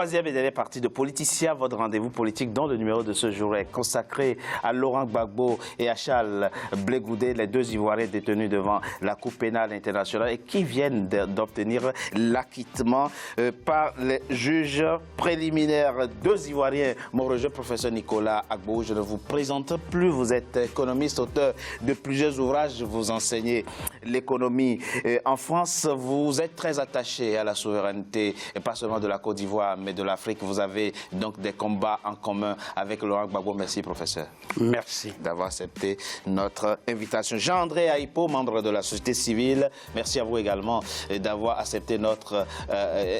Troisième et dernière partie de Politicien, votre rendez-vous politique dont le numéro de ce jour est consacré à Laurent Gbagbo et à Charles Blé Goudé, les deux Ivoiriens détenus devant la Cour pénale internationale et qui viennent d'obtenir l'acquittement par les juges préliminaires. Deux Ivoiriens, mon rejet, professeur Nicolas Agbo, je ne vous présente plus, vous êtes économiste, auteur de plusieurs ouvrages, vous enseignez l'économie en France, vous êtes très attaché à la souveraineté, et pas seulement de la Côte d'Ivoire, mais de l'Afrique. Vous avez donc des combats en commun avec Laurent Gbagbo. Merci, professeur. Merci d'avoir accepté notre invitation. Jean-André Aïpo, membre de la société civile, merci à vous également d'avoir accepté notre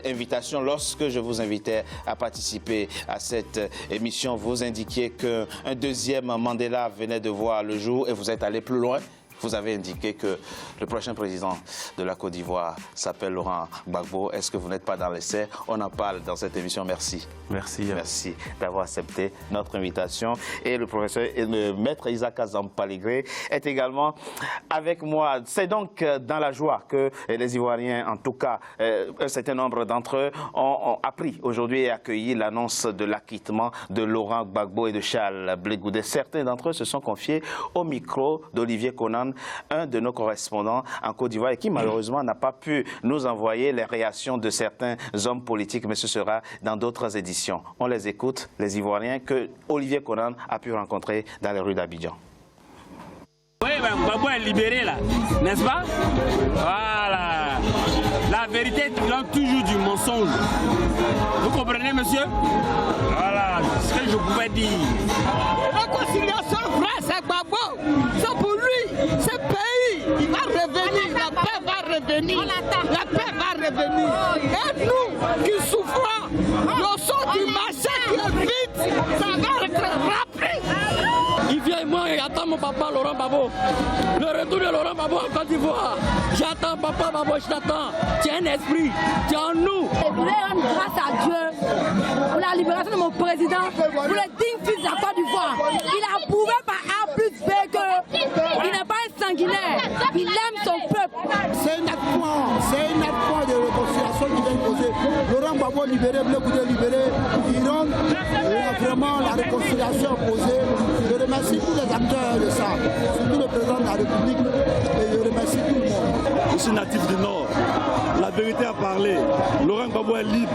invitation. Lorsque je vous invitais à participer à cette émission, vous indiquiez qu'un deuxième Mandela venait de voir le jour et vous êtes allé plus loin. Vous avez indiqué que le prochain président de la Côte d'Ivoire s'appelle Laurent Gbagbo. Est-ce que vous n'êtes pas dans l'essai? On en parle dans cette émission. Merci. Merci. Merci d'avoir accepté notre invitation. Et le professeur et le maître Isaac Azampaligré est également avec moi. C'est donc dans la joie que les Ivoiriens, en tout cas un certain nombre d'entre eux, ont appris aujourd'hui et accueilli l'annonce de l'acquittement de Laurent Gbagbo et de Charles Blé Goudé. Certains d'entre eux se sont confiés au micro d'Olivier Conan, un de nos correspondants en Côte d'Ivoire et qui malheureusement n'a pas pu nous envoyer les réactions de certains hommes politiques, mais ce sera dans d'autres éditions. On les écoute, les Ivoiriens que Olivier Conan a pu rencontrer dans les rues d'Abidjan. Oui, Gbagbo est libéré là, n'est-ce pas? Voilà. La vérité triomphe toujours du mensonge. Vous comprenez, monsieur? Voilà ce que je pouvais dire. Réconciliation vraie, c'est Gbagbo. C'est pour lui, ce pays, il va revenir, la paix va revenir. La paix va revenir. Et nous qui souffrons, le son du marché qui est vite, ça va être rapide. Il vient et moi et attends mon papa Laurent Gbagbo. Le retour de Laurent Gbagbo en Côte d'Ivoire. J'attends papa Gbagbo, je t'attends. Tu as un esprit, tu es en nous. Je voulais rendre grâce à Dieu pour la libération de mon président, pour le digne fils de la Côte d'Ivoire. Il a prouvé par A plus B qu'il n'est pas un sanguinaire. Il aime son peuple. C'est un acte point de réconciliation qui vient poser. Laurent Gbagbo libéré, Blé Goudé libéré, il rend vraiment la réconciliation posée. Je remercie tous les acteurs de ça, surtout le président de la République, et je remercie tout le monde. Je suis natif du Nord. La vérité a parlé. Laurent Gbagbo est libre.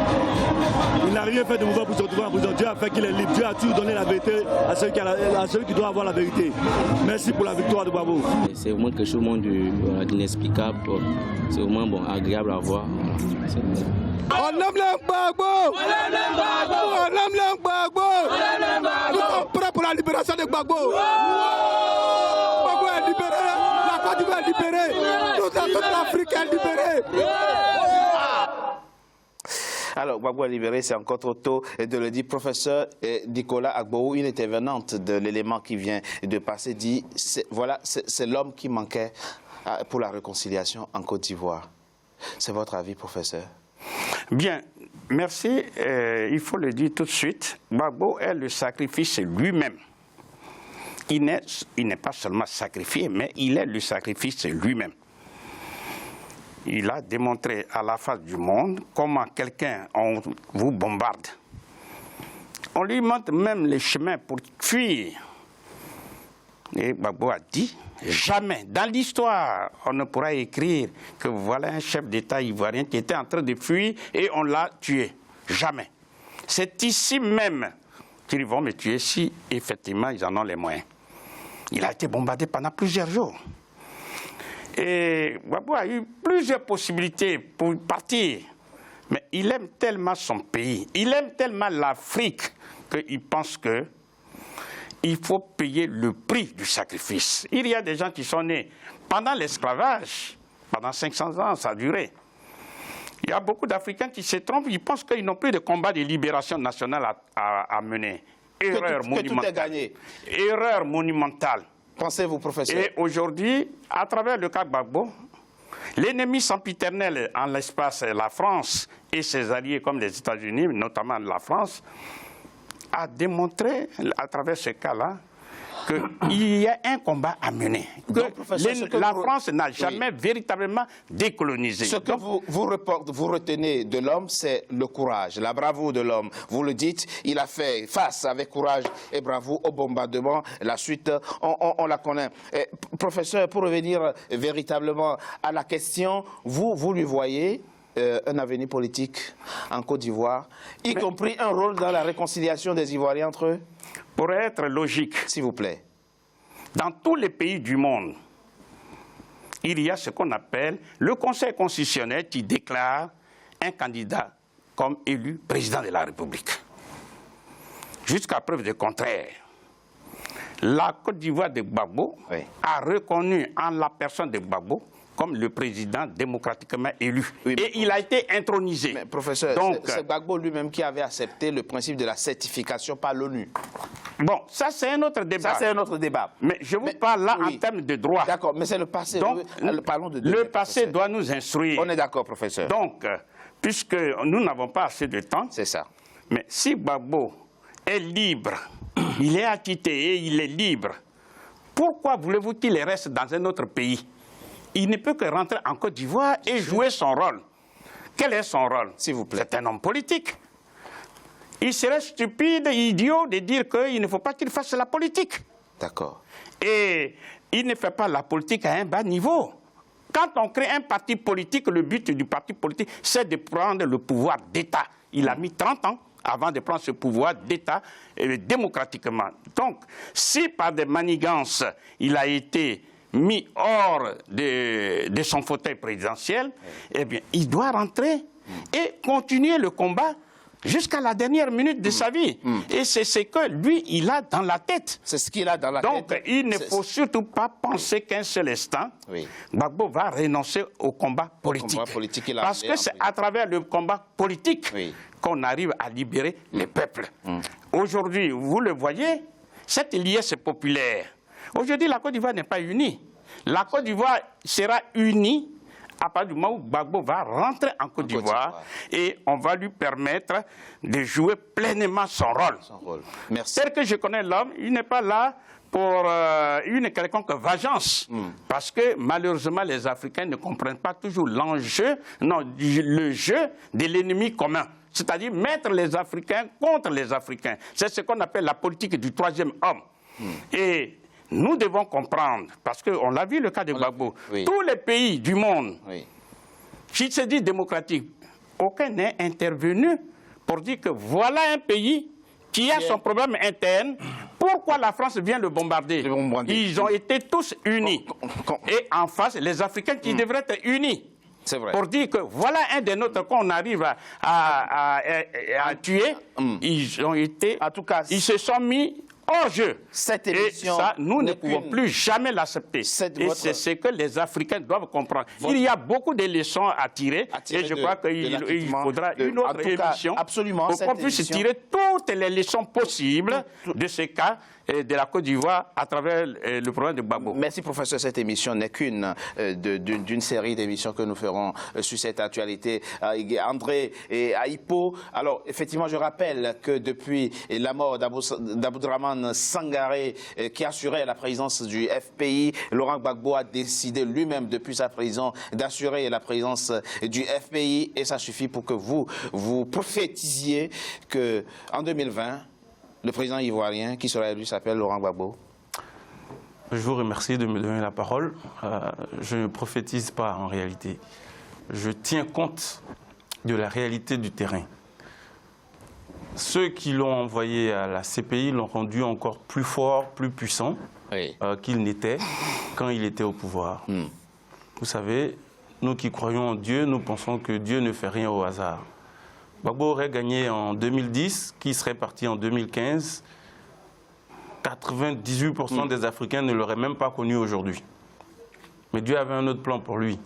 Il n'a rien fait de mauvais pour se retrouver en prison. Dieu a fait qu'il est libre. Dieu a toujours donné la vérité à celui qui doit avoir la vérité. Merci pour la victoire de Gbagbo. C'est vraiment quelque chose d'inexplicable. C'est vraiment agréable à voir. On aime le Gbagbo! On aime le Gbagbo! On aime le Gbagbo! On aime le Gbagbo! Nous sommes prêts pour la libération de Gbagbo! Gbagbo est libéré! La Côte d'Ivoire est libérée! Toute l'Afrique est libérée! Alors, Gbagbo est libéré, c'est encore trop tôt de le dire. Professeur Nicolas Agbo, une intervenante de l'élément qui vient de passer, dit voilà, c'est l'homme qui manquait pour la réconciliation en Côte d'Ivoire. C'est votre avis, professeur? Bien, merci. Il faut le dire tout de suite. Gbagbo est le sacrifice lui-même. Il n'est pas seulement sacrifié, mais il est le sacrifice lui-même. Il a démontré à la face du monde comment quelqu'un vous bombarde. On lui montre même les chemins pour fuir. Et Gbagbo a dit, jamais dans l'histoire, on ne pourra écrire que voilà un chef d'État ivoirien qui était en train de fuir et on l'a tué. Jamais. C'est ici même qu'ils vont me tuer si effectivement ils en ont les moyens. Il a été bombardé pendant plusieurs jours. Et Gbagbo a eu plusieurs possibilités pour partir. Mais il aime tellement son pays, il aime tellement l'Afrique qu'il pense que il faut payer le prix du sacrifice. Il y a des gens qui sont nés pendant l'esclavage, pendant 500 ans, ça a duré. Il y a beaucoup d'Africains qui se trompent, ils pensent qu'ils n'ont plus de combat de libération nationale à mener. Erreur monumentale. Que tout est gagné. Erreur monumentale. Pensez-vous, professeur? Et aujourd'hui, à travers le cas Gbagbo, l'ennemi sempiternel en l'espace, la France et ses alliés comme les États-Unis, notamment la France, a démontré à travers ce cas-là qu'il y a un combat à mener. Donc, La France n'a jamais véritablement décolonisé. Ce que vous retenez de l'homme, c'est le courage, la bravoure de l'homme. Vous le dites, il a fait face avec courage et bravoure au bombardement. La suite, on la connaît. Professeur, pour revenir véritablement à la question, vous lui voyez un avenir politique en Côte d'Ivoire, y compris un rôle dans la réconciliation des Ivoiriens entre eux? Pour être logique, s'il vous plaît, dans tous les pays du monde, il y a ce qu'on appelle le Conseil constitutionnel qui déclare un candidat comme élu président de la République. Jusqu'à preuve du contraire, la Côte d'Ivoire de Gbagbo a reconnu en la personne de Gbagbo comme le président démocratiquement élu. Et il a été intronisé. Mais professeur, c'est Gbagbo lui-même qui avait accepté le principe de la certification par l'ONU. Bon, ça c'est un autre débat. Ça c'est un autre débat. Mais je vous parle là en termes de droit. D'accord, mais c'est le passé. Donc, parlons de le passé doit nous instruire. On est d'accord, professeur. Donc, puisque nous n'avons pas assez de temps, c'est ça. Mais si Gbagbo est libre, il est acquitté et il est libre, pourquoi voulez-vous qu'il reste dans un autre pays? Il ne peut que rentrer en Côte d'Ivoire et jouer son rôle. Quel est son rôle? S'il vous plaît. C'est un homme politique. Il serait stupide, idiot de dire qu'il ne faut pas qu'il fasse la politique. D'accord. Et il ne fait pas la politique à un bas niveau. Quand on crée un parti politique, le but du parti politique, c'est de prendre le pouvoir d'État. Il a mis 30 ans avant de prendre ce pouvoir d'État démocratiquement. Donc, si par des manigances, il a été mis hors de son fauteuil présidentiel, eh bien, il doit rentrer et continuer le combat jusqu'à la dernière minute de sa vie. Et c'est ce que lui, il a dans la tête. C'est ce qu'il a dans la tête. Donc, il ne faut surtout pas penser qu'un seul instant, Gbagbo va renoncer au combat politique. Parce que c'est à travers le combat politique qu'on arrive à libérer les peuples. Aujourd'hui, vous le voyez, cette liesse populaire. Aujourd'hui, la Côte d'Ivoire n'est pas unie. La Côte d'Ivoire sera unie à partir du moment où Gbagbo va rentrer en Côte d'Ivoire et on va lui permettre de jouer pleinement son rôle. Merci. Tel que je connais l'homme, il n'est pas là pour une quelconque vengeance. Parce que malheureusement, les Africains ne comprennent pas toujours l'enjeu, non, le jeu de l'ennemi commun. C'est-à-dire mettre les Africains contre les Africains. C'est ce qu'on appelle la politique du troisième homme. Et nous devons comprendre, parce qu'on l'a vu le cas de Gbagbo, tous les pays du monde qui se disent démocratiques, aucun n'est intervenu pour dire que voilà un pays qui a son problème interne, pourquoi la France vient le bombarder? Ils ont été tous unis. Et en face, les Africains qui devraient être unis. Vrai. Pour dire que voilà un des nôtres qu'on arrive à tuer, ils ont été, en tout cas, ils se sont mis hors jeu. Cette émission, et ça, nous ne pouvons plus jamais l'accepter. Et c'est ce que les Africains doivent comprendre. Il y a beaucoup de leçons à tirer et je crois qu'il faudra une autre émission pour qu'on puisse tirer toutes les leçons possibles de ce cas de la Côte d'Ivoire à travers le problème de Gbagbo. Merci professeur, cette émission n'est qu'une d'une série d'émissions que nous ferons sur cette actualité. André et Aïpo, alors effectivement je rappelle que depuis la mort d'Aboudraman Sangaré qui assurait la présidence du FPI, Laurent Gbagbo a décidé lui-même depuis sa prison d'assurer la présidence du FPI et ça suffit pour que vous prophétisiez qu'en 2020, le président ivoirien qui sera élu s'appelle Laurent Gbagbo. Je vous remercie de me donner la parole. Je ne prophétise pas en réalité. Je tiens compte de la réalité du terrain. Ceux qui l'ont envoyé à la CPI l'ont rendu encore plus fort, plus puissant qu'il n'était quand il était au pouvoir. Vous savez, nous qui croyons en Dieu, nous pensons que Dieu ne fait rien au hasard. Gbagbo aurait gagné en 2010, qui serait parti en 2015. 98% des Africains ne l'auraient même pas connu aujourd'hui. Mais Dieu avait un autre plan pour lui.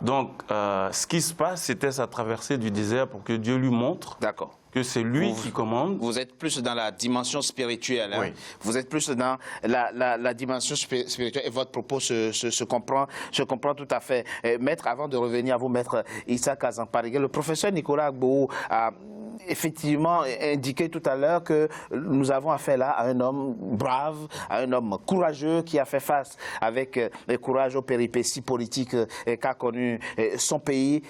Donc, ce qui se passe, c'était sa traversée du désert pour que Dieu lui montre que c'est lui qui commande. Vous êtes plus dans la dimension spirituelle. Hein? Vous êtes plus dans la dimension spirituelle et votre propos se comprend tout à fait. Maître, avant de revenir à vous, Maître Issa Kazampaligé, le professeur Nicolas Gbagbo effectivement indiqué tout à l'heure que nous avons affaire là à un homme brave, à un homme courageux qui a fait face avec courage aux péripéties politiques qu'a connu son pays.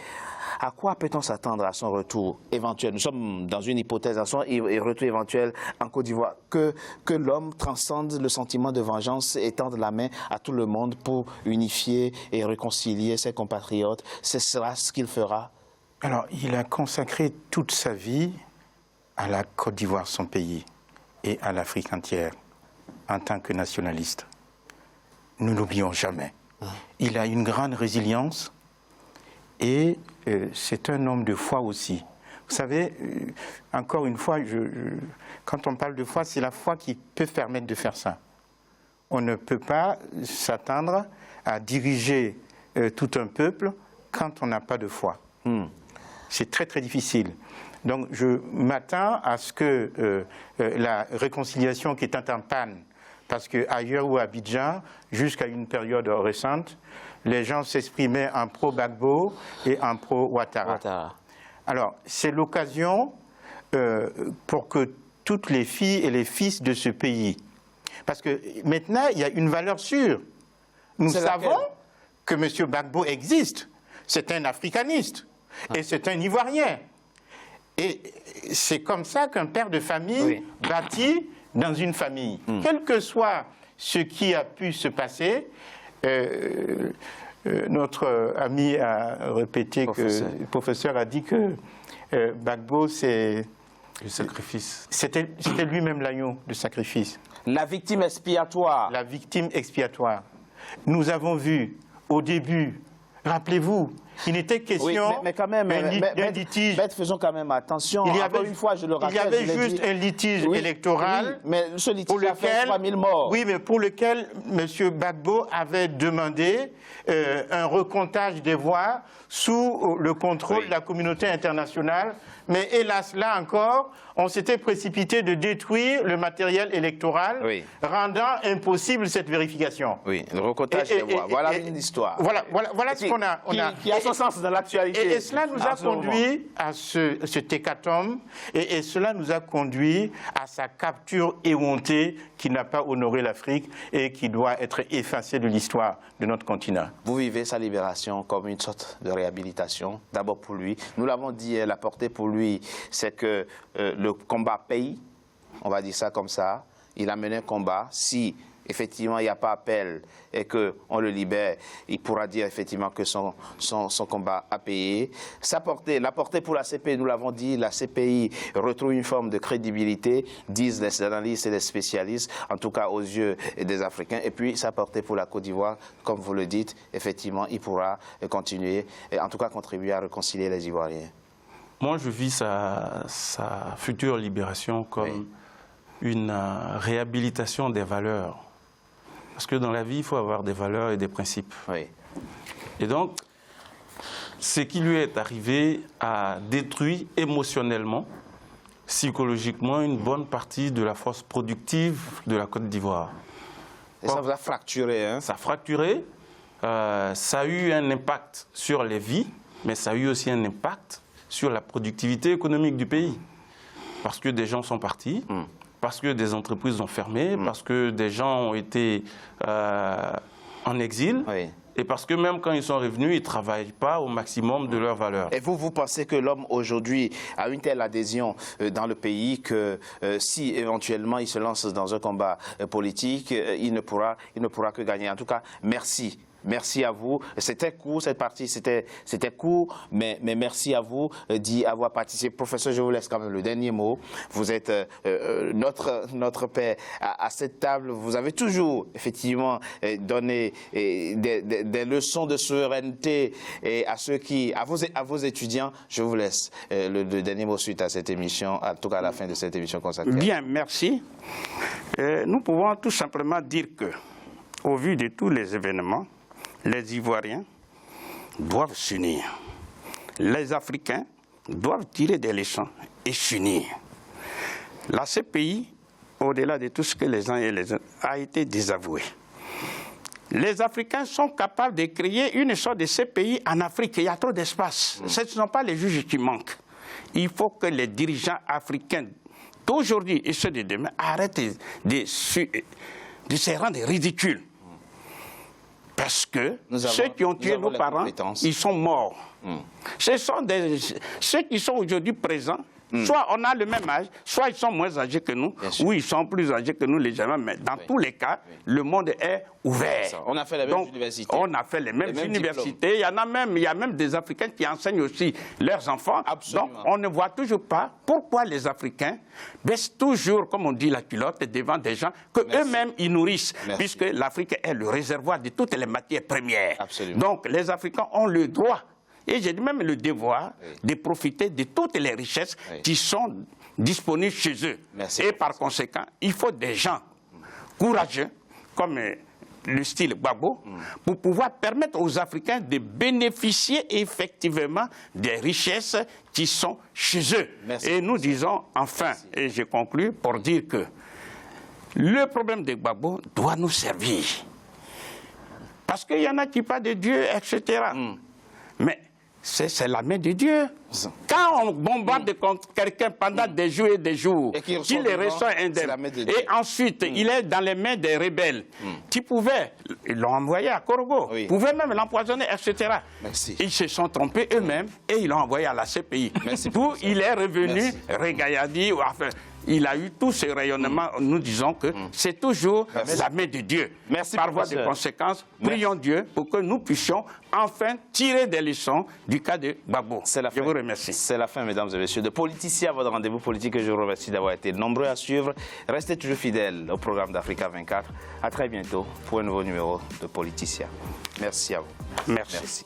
À quoi peut-on s'attendre à son retour éventuel? Nous sommes dans une hypothèse, à son retour éventuel en Côte d'Ivoire. Que l'homme transcende le sentiment de vengeance et tende la main à tout le monde pour unifier et réconcilier ses compatriotes. C'est cela ce qu'il fera? Alors, il a consacré toute sa vie à la Côte d'Ivoire, son pays, et à l'Afrique entière, en tant que nationaliste. Nous n'oublions jamais. Il a une grande résilience et c'est un homme de foi aussi. Vous savez, encore une fois, quand on parle de foi, c'est la foi qui peut permettre de faire ça. On ne peut pas s'attendre à diriger tout un peuple quand on n'a pas de foi. C'est très très difficile. Donc je m'attends à ce que la réconciliation qui est en panne, parce qu'ailleurs ou à Abidjan, jusqu'à une période récente, les gens s'exprimaient en pro-Gbagbo et en pro-Ouattara. Alors c'est l'occasion pour que toutes les filles et les fils de ce pays, parce que maintenant il y a une valeur sûre. Nous savons que M. Gbagbo existe, c'est un africaniste. Et c'est un Ivoirien. Et c'est comme ça qu'un père de famille bâtit dans une famille. Quel que soit ce qui a pu se passer, notre ami a répété le professeur a dit que Gbagbo, c'est... Le sacrifice. C'était lui-même l'agneau de sacrifice. La victime expiatoire. La victime expiatoire. Nous avons vu au début, rappelez-vous, il n'était question mais quand même, d'un litige. Faisons quand même attention. Il y avait, une fois, je le rappelle, il y avait juste un litige électoral. Mais ce litige a fait 3000 morts. Oui, mais pour lequel M. Gbagbo avait demandé un recomptage des voix sous le contrôle de la communauté internationale. Mais hélas, là encore, on s'était précipité de détruire le matériel électoral, rendant impossible cette vérification. Oui, le recomptage des voix. Voilà une histoire. Voilà ce qu'on a. Qui a son sens dans l'actualité. Et cela nous a conduit à cet hécatombe, et cela nous a conduit à sa capture éhontée qui n'a pas honoré l'Afrique et qui doit être effacée de l'histoire de notre continent. Vous vivez sa libération comme une sorte de réhabilitation, d'abord pour lui. Nous l'avons dit, la portée pour lui, c'est que le combat paye, on va dire ça comme ça. Il a mené un combat. Si effectivement il n'y a pas appel et qu'on le libère, il pourra dire effectivement que son combat a payé. La portée pour la CPI, nous l'avons dit, la CPI retrouve une forme de crédibilité, disent les analystes et les spécialistes, en tout cas aux yeux des Africains. Et puis sa portée pour la Côte d'Ivoire, comme vous le dites, effectivement il pourra continuer, et en tout cas contribuer à réconcilier les Ivoiriens. Moi je vis sa future libération comme une réhabilitation des valeurs. Parce que dans la vie, il faut avoir des valeurs et des principes. Et donc, ce qui lui est arrivé a détruit émotionnellement, psychologiquement, une bonne partie de la force productive de la Côte d'Ivoire. Et ça vous a fracturé, hein? Ça a fracturé, ça a eu un impact sur les vies, mais ça a eu aussi un impact sur la productivité économique du pays. Parce que des gens sont partis. Parce que des entreprises ont fermé, parce que des gens ont été en exil, et parce que même quand ils sont revenus, ils ne travaillent pas au maximum de leur valeur. Et vous pensez que l'homme aujourd'hui a une telle adhésion dans le pays que si éventuellement il se lance dans un combat politique, il ne pourra que gagner. En tout cas, merci. Merci à vous. C'était court, cette partie, c'était court, mais merci à vous d'y avoir participé. Professeur, je vous laisse quand même le dernier mot. Vous êtes notre père à cette table. Vous avez toujours, effectivement, donné des leçons de souveraineté à vos étudiants. Je vous laisse le dernier mot suite à cette émission, en tout cas à la fin de cette émission consacrée. Bien, merci. Nous pouvons tout simplement dire que, au vu de tous les événements, les Ivoiriens doivent s'unir. Les Africains doivent tirer des leçons et s'unir. La CPI, au-delà de tout ce que les uns et les autres, a été désavouée. Les Africains sont capables de créer une sorte de CPI en Afrique. Il y a trop d'espace. Ce ne sont pas les juges qui manquent. il faut que les dirigeants africains d'aujourd'hui et ceux de demain arrêtent de se rendre ridicules. Parce que ceux qui ont tué nos parents, ils sont morts. Ce sont ceux qui sont aujourd'hui présents. Soit on a le même âge, soit ils sont moins âgés que nous, ou ils sont plus âgés que nous légèrement, mais dans tous les cas, le monde est ouvert. On a fait les mêmes universités. On a fait les mêmes universités. Il y a même des Africains qui enseignent aussi leurs enfants. Absolument. Donc on ne voit toujours pas pourquoi les Africains baissent toujours, comme on dit, la culotte devant des gens que eux-mêmes ils nourrissent, puisque l'Afrique est le réservoir de toutes les matières premières. Absolument. Donc les Africains ont le droit, et j'ai même le devoir de profiter de toutes les richesses qui sont disponibles chez eux. Merci. Et par conséquent, il faut des gens courageux, comme le style Gbagbo, pour pouvoir permettre aux Africains de bénéficier effectivement des richesses qui sont chez eux. Merci. Et nous disons enfin, et je conclue, pour dire que le problème de Gbagbo doit nous servir. Parce qu'il y en a qui parlent de Dieu, etc. Mais c'est la main de Dieu. Quand on bombarde contre quelqu'un pendant des jours et des jours, qu'il les ressort indemne, et ensuite il est dans les mains des rebelles, qui pouvaient, ils l'ont envoyé à Korogo, pouvaient même l'empoisonner, etc. Merci. Ils se sont trompés eux-mêmes et ils l'ont envoyé à la CPI. D'où il est revenu, Regailladi, enfin, il a eu tout ce rayonnement. Nous disons que c'est toujours la main de Dieu. Merci, par voie de conséquence, prions Dieu pour que nous puissions enfin tirer des leçons du cas de Gbagbo. Je vous remercie. C'est la fin, mesdames et messieurs, de Politicien, votre rendez-vous politique. Je vous remercie d'avoir été nombreux à suivre. Restez toujours fidèles au programme d'Africa 24. À très bientôt pour un nouveau numéro de Politicien. Merci à vous. Merci.